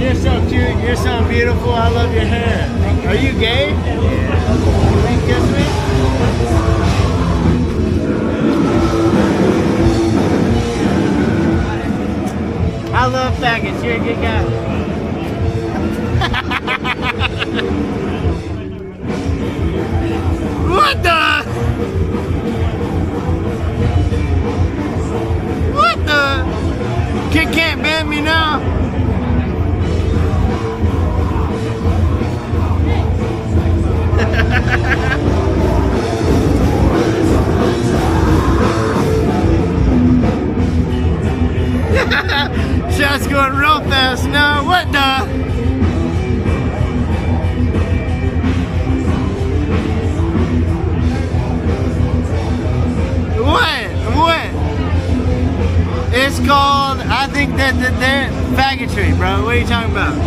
You're so cute. You're so beautiful. I love your hair. Are you gay? Yeah. Will you kiss me? I love faggots. You're a good guy. What the? What the? Kid can't ban me now. Shot's going real fast now. What the? What? It's called, I think that they're faggotry, bro. What are you talking about?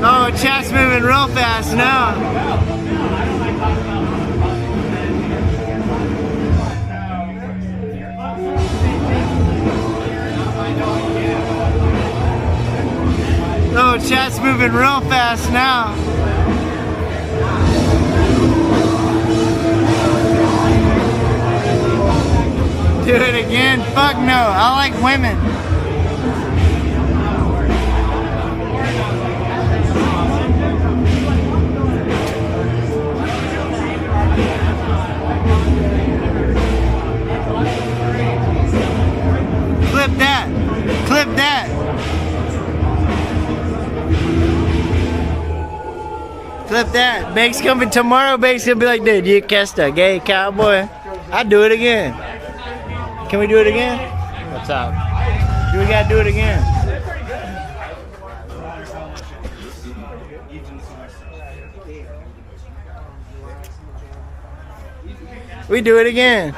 Oh, chat's moving real fast now. Oh, chat's moving real fast now. Do it again? Fuck no. I like women. Clip that. Clip that. Clip that. Bake's coming tomorrow. Bake's gonna be like, dude, you kissed a gay cowboy. I'd do it again. Can we do it again? What's up? Do we gotta do it again? We do it again.